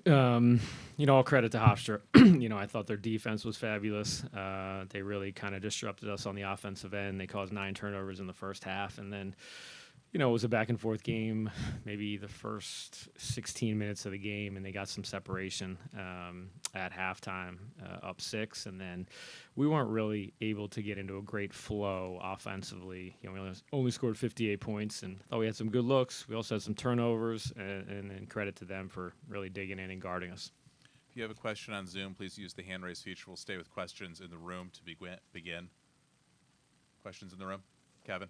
All credit to Hofstra. I thought their defense was fabulous. They really kind of disrupted us on the offensive end. They caused 9 turnovers in the first half, and then, it was a back and forth game, maybe the first 16 minutes of the game, and they got some separation at halftime, up 6, and then we weren't really able to get into a great flow offensively. We only scored 58 points, and thought we had some good looks. We also had some turnovers, and credit to them for really digging in and guarding us. If you have a question on Zoom, please use the hand raise feature. We'll stay with questions in the room to begin. Questions in the room? Kevin?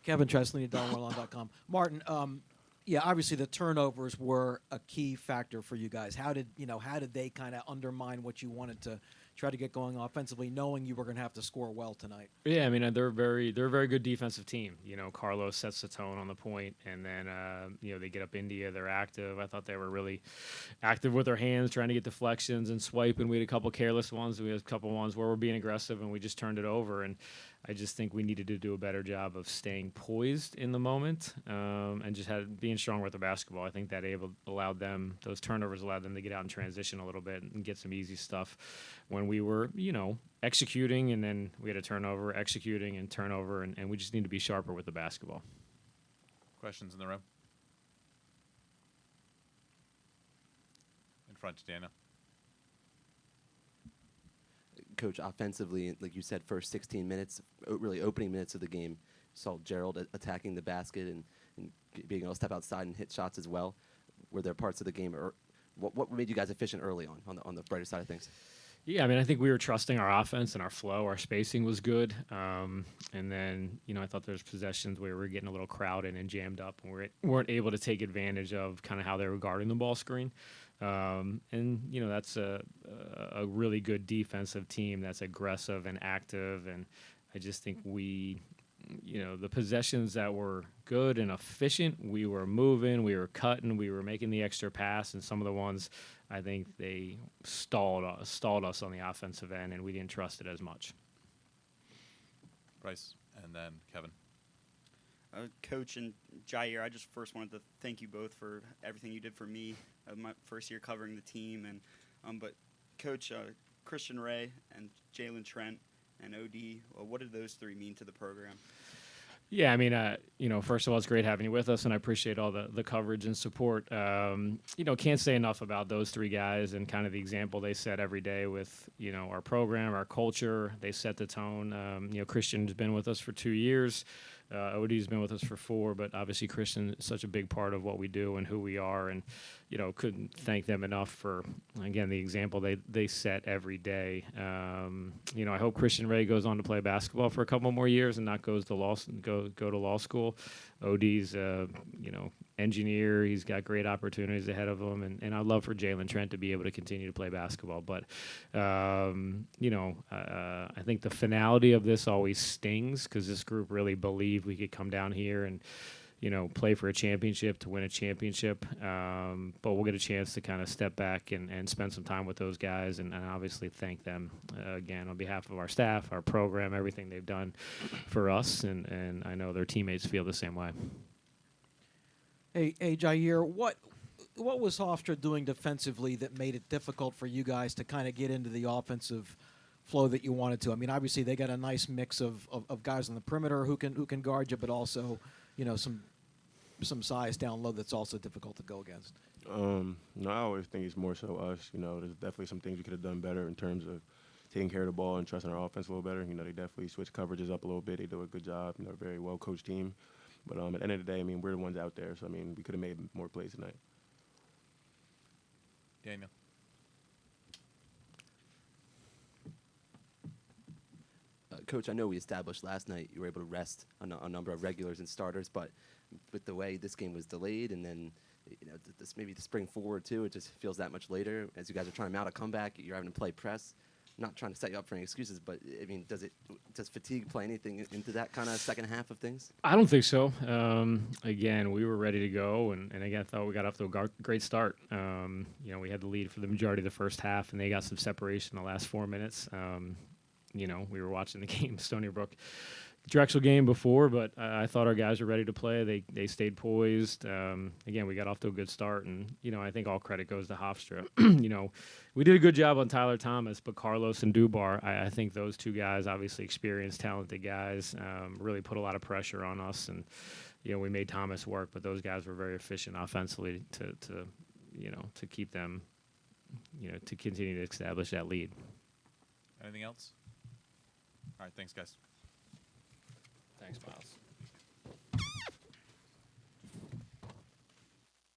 Kevin Chesley at DelawareLawn.com. Martin, obviously the turnovers were a key factor for you guys. How did they kind of undermine what you wanted to try to get going offensively, knowing you were going to have to score well tonight? Yeah, I mean, they're a very good defensive team. Carlos sets the tone on the point, and then they get up India. They're active. I thought they were really active with their hands, trying to get deflections and swiping. We had a couple careless ones. We had a couple ones where we're being aggressive, and we just turned it over. And I just think we needed to do a better job of staying poised in the moment, and just being strong with the basketball. I think that those turnovers allowed them to get out and transition a little bit and get some easy stuff when we were, executing, and then we had a turnover, executing and turnover, and we just need to be sharper with the basketball. Questions in the room? In front to Daniel. Coach, offensively, like you said, first 16 minutes, really opening minutes of the game, saw Gerald attacking the basket and being able to step outside and hit shots as well. Were there parts of the game, or what made you guys efficient early on the brighter side of things? Yeah, I mean, I think we were trusting our offense and our flow. Our spacing was good. And then, I thought there's possessions where we were getting a little crowded and jammed up, and we weren't able to take advantage of kind of how they were guarding the ball screen. That's a really good defensive team that's aggressive and active. And I just think the possessions that were good and efficient, we were moving, we were cutting, we were making the extra pass, and some of the ones, I think they stalled us on the offensive end, and we didn't trust it as much. Bryce, and then Kevin. Coach and Jair, I just first wanted to thank you both for everything you did for me my first year covering the team. And but Coach, Christian Ray and Jalen Trent and OD, what did those three mean to the program? Yeah, I mean, first of all, it's great having you with us, and I appreciate all the coverage and support. Can't say enough about those three guys and kind of the example they set every day with, our program, our culture. They set the tone. Christian's been with us for 2 years. OD's been with us for 4, but obviously Christian is such a big part of what we do and who we are, and couldn't thank them enough for, again, the example they set every day. I hope Christian Ray goes on to play basketball for a couple more years and not go to law school. OD's engineer. He's got great opportunities ahead of him, and I'd love for Jalen Trent to be able to continue to play basketball. But I think the finality of this always stings because this group really believed we could come down here and play for a championship, to win a championship. But we'll get a chance to kind of step back and spend some time with those guys and obviously thank them again on behalf of our staff, our program, everything they've done for us. And I know their teammates feel the same way. Hey, Jair, what was Hofstra doing defensively that made it difficult for you guys to kind of get into the offensive flow that you wanted to? I mean, obviously they got a nice mix of guys on the perimeter who can guard you, but also some size down low that's also difficult to go against. No, I always think it's more so us. There's definitely some things we could have done better in terms of taking care of the ball and trusting our offense a little better. They definitely switch coverages up a little bit. They do a good job. They're a very well-coached team. But at the end of the day, we're the ones out there. So, we could have made more plays tonight. Daniel. Coach, I know we established last night you were able to rest a number of regulars and starters, but with the way this game was delayed and then this maybe the spring forward too, it just feels that much later. As you guys are trying to mount a comeback, you're having to play press. I'm not trying to set you up for any excuses, but does fatigue play anything into that kind of second half of things? I don't think so. Again, we were ready to go, and again, I thought we got off to a great start. We had the lead for the majority of the first half, and they got some separation in the last 4 minutes. We were watching the game, Stony Brook Drexel game before, but I thought our guys were ready to play. They stayed poised. Again, we got off to a good start, and I think all credit goes to Hofstra. We did a good job on Tyler Thomas, but Carlos and Dubar, I think those two guys, obviously experienced, talented guys, really put a lot of pressure on us, and we made Thomas work, but those guys were very efficient offensively to keep them, to continue to establish that lead. Anything else? All right, thanks, guys. Thanks, Miles.